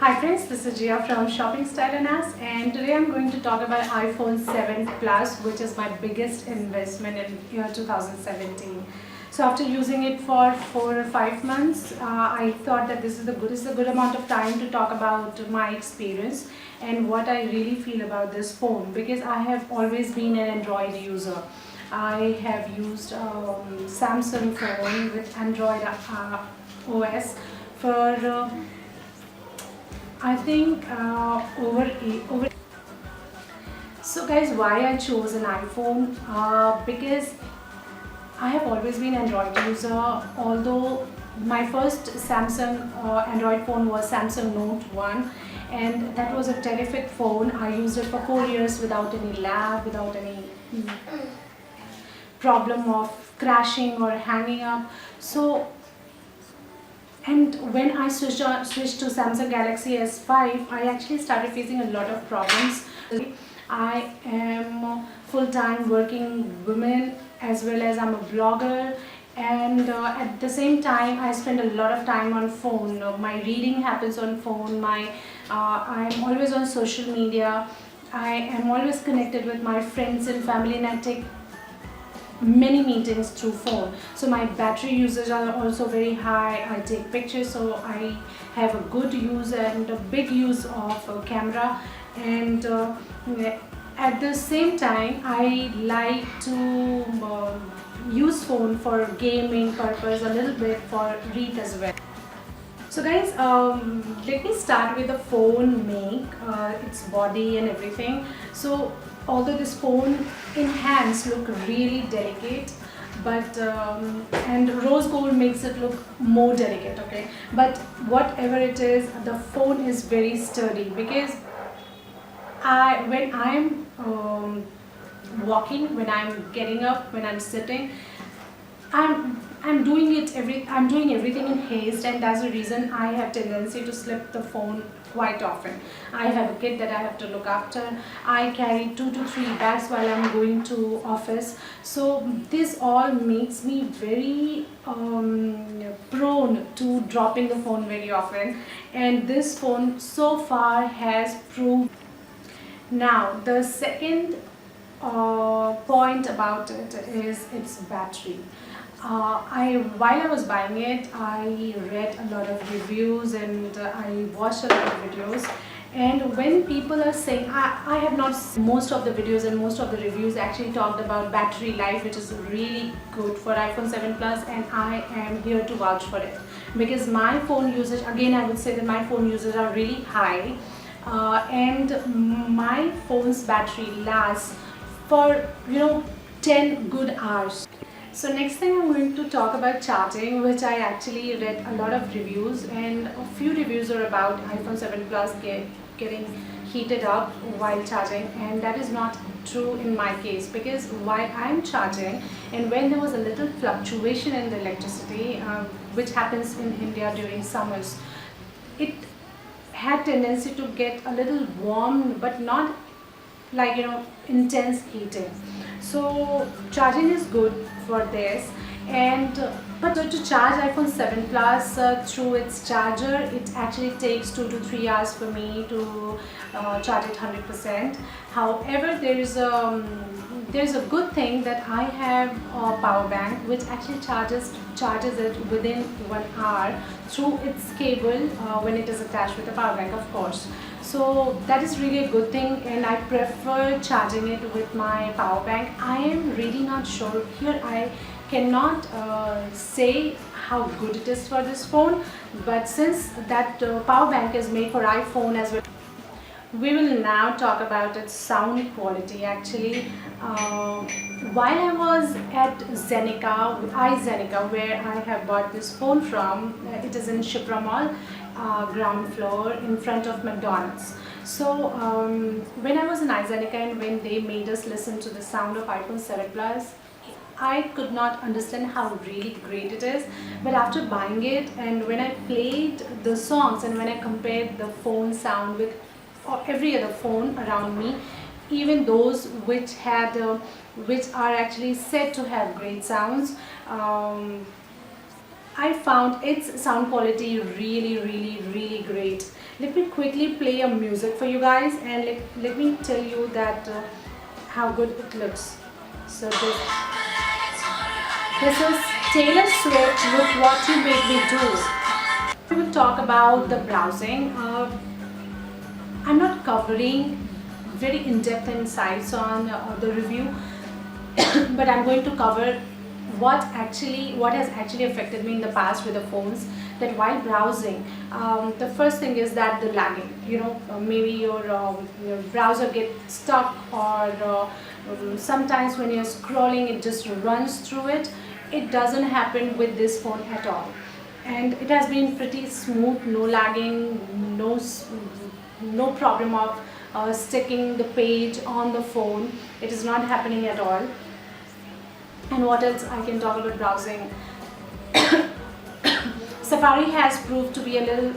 Hi friends, this is Jiya from Shopping Style and Us, and today I'm going to talk about iPhone 7 Plus, which is my biggest investment in year 2017. So after using it for 4 or 5 months, I thought that this is a good amount of time to talk about my experience and what I really feel about this phone, because I have always been an Android user. I have used Samsung phone with Android OS for I think over. So guys, why I chose an iPhone? Because I have always been Android user. Although my first Samsung Android phone was Samsung Note 1, and that was a terrific phone. I used it for 4 years without any lag, without any problem of crashing or hanging up. So, and when I switched to Samsung Galaxy S5, I actually started facing a lot of problems. I am a full-time working woman, as well as I'm a blogger, and at the same time I spend a lot of time on phone. My reading happens on phone. I'm always on social media. I am always connected with my friends and family, and I take many meetings through phone. So my battery usage are also very high. I take pictures, so I have a good use and a big use of camera, and at the same time I like to use phone for gaming purpose, a little bit for read as well. So guys, let me start with the phone make, its body and everything. So although this phone in hands look really delicate, but and rose gold makes it look more delicate, okay, but whatever it is, the phone is very sturdy, because when I'm walking, when I'm getting up, when I'm sitting, I'm doing everything in haste, and that's the reason I have tendency to slip the phone quite often. I have a kid that I have to look after. I carry 2 to 3 bags while I'm going to office. So this all makes me very prone to dropping the phone very often, and this phone so far has proved. Now the second point about it is its battery. While I was buying it, I read a lot of reviews, and I watched a lot of videos. And when people are saying, I have not seen most of the videos, and most of the reviews actually talked about battery life, which is really good for iPhone 7 Plus, and I am here to vouch for it, because my phone usage, again I would say that my phone users are really high, and my phone's battery lasts for 10 good hours. So next thing I'm going to talk about charging, which I actually read a lot of reviews, and a few reviews are about iPhone 7 Plus getting heated up while charging, and that is not true in my case, because while I'm charging, and when there was a little fluctuation in the electricity, which happens in India during summers, it had tendency to get a little warm, but not like intense heating. So charging is good for this, and but to charge iPhone 7 Plus through its charger, it actually takes 2 to 3 hours for me to charge it 100%. However, there's a good thing that I have a power bank which actually charges it within 1 hour through its cable, when it is attached with the power bank, of course. So that is really a good thing, and I prefer charging it with my power bank. I am really not sure here. I cannot say how good it is for this phone, but since that power bank is made for iPhone as well. We will now talk about its sound quality. Actually, while I was at iZenica, where I have bought this phone from, it is in Shipra Mall, ground floor in front of McDonald's. So when I was in iZenica, and when they made us listen to the sound of iPhone 7 Plus, I could not understand how really great it is. But after buying it, and when I played the songs, and when I compared the phone sound with every other phone around me, even those which are actually said to have great sounds, I found its sound quality really great. Let me quickly play a music for you guys, and let me tell you that how good it looks. So this is Taylor Swift, Look What You Made Me Do. We will talk about the browsing. I'm not covering very in-depth insights on the review, but I'm going to cover what has actually affected me in the past with the phones. That while browsing, the first thing is that the lagging. Maybe your browser gets stuck, or sometimes when you're scrolling, it just runs through it. It doesn't happen with this phone at all, and it has been pretty smooth, no lagging, no problem of sticking the page on the phone. It is not happening at all. And what else I can talk about browsing? Safari has proved to be a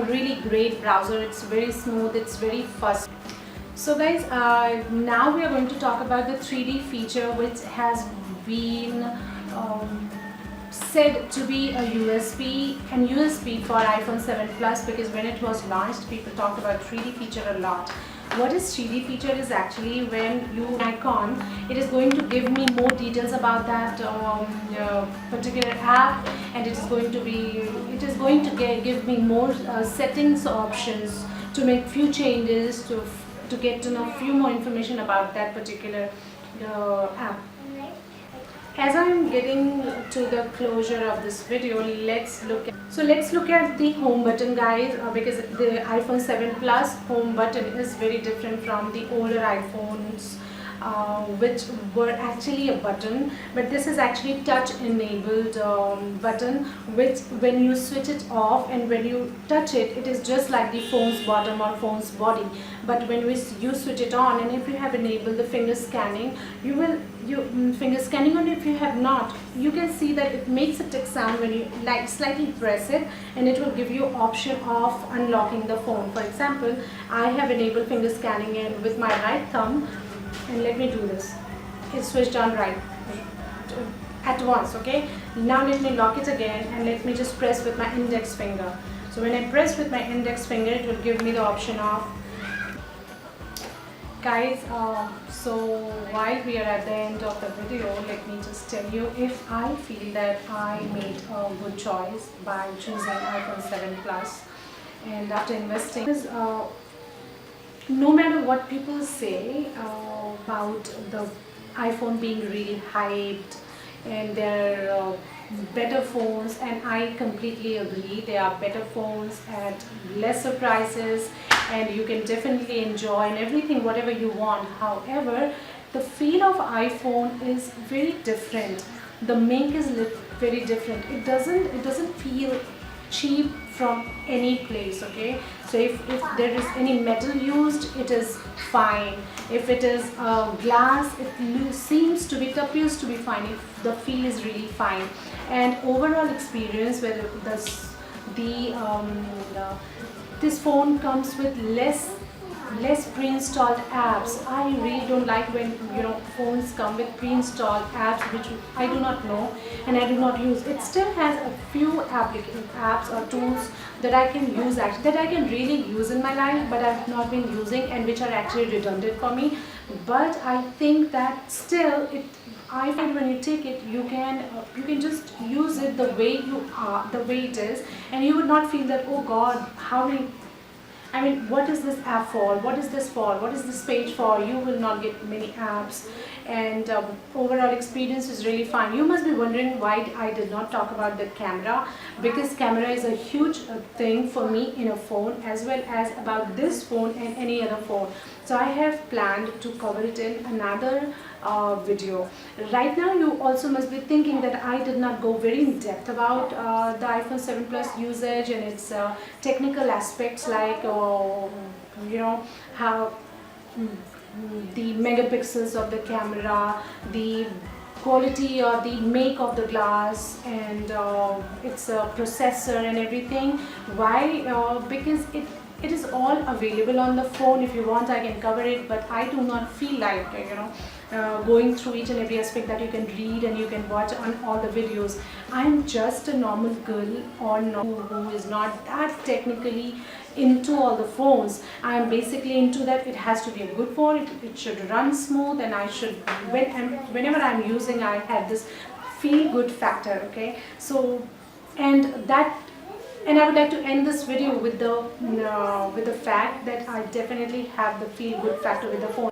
really great browser. It's very smooth, it's very fast. So guys, now we are going to talk about the 3D feature, which has been said to be a USP for iPhone 7 Plus, because when it was launched, people talked about 3D feature a lot. What is 3D feature is actually when you icon, it is going to give me more details about that particular app, and it is going to give me more settings options to make few changes, to get to know few more information about that particular app. As I'm getting to the closure of this video, let's look at the home button, guys, because the iPhone 7 Plus home button is very different from the older iPhones, which were actually a button, but this is actually touch enabled button, which when you switch it off and when you touch it, it is just like the phone's bottom or phone's body. But when you switch it on, and if you have enabled the finger scanning, finger scanning, or if you have not, you can see that it makes a tick sound when you slightly press it, and it will give you option of unlocking the phone. For example, I have enabled finger scanning, and with my right thumb, and let me do this, it's switched on right at once. Okay, now let me lock it again, and let me just press with my index finger. So when I press with my index finger, it will give me the option of, guys, so while we are at the end of the video, let me just tell you, if I feel that I made a good choice by choosing iPhone 7 Plus, and after investing, no matter what people say about the iPhone being really hyped and they're better phones, and I completely agree, they are better phones at lesser prices, and you can definitely enjoy and everything whatever you want. However, the feel of iPhone is very different. The make is very different. It doesn't feel cheap from any place. Okay, so if there is any metal used, it is fine. If it is glass, it appears to be fine. If the feel is really fine, and overall experience, whether this phone comes with less pre-installed apps. I really don't like when phones come with pre-installed apps which I do not know and I do not use. It still has a few apps or tools that I can use, that I can really use in my life, but I've not been using, and which are actually redundant for me. But I think that still I find when you take it, you can just use it the way you are, the way it is, and you would not feel that, oh God, what is this app for? What is this for? What is this page for? You will not get many apps, and overall experience is really fine. You must be wondering why I did not talk about the camera, because camera is a huge thing for me in a phone, as well as about this phone and any other phone. So I have planned to cover it in another video. Right now you also must be thinking that I did not go very in depth about the iPhone 7 Plus usage and its technical aspects, like how the megapixels of the camera, the quality or the make of the glass, and its processor and everything. Why? Because it is all available on the phone. If you want, I can cover it, but I do not feel like going through each and every aspect that you can read and you can watch on all the videos. I'm just a normal girl or who is not that technically into all the phones. I'm basically into that it has to be a good phone, it should run smooth, and I should, whenever I'm using, I have this feel good factor. Okay, so and that, and I would like to end this video with the fact that I definitely have the feel good factor with the phone.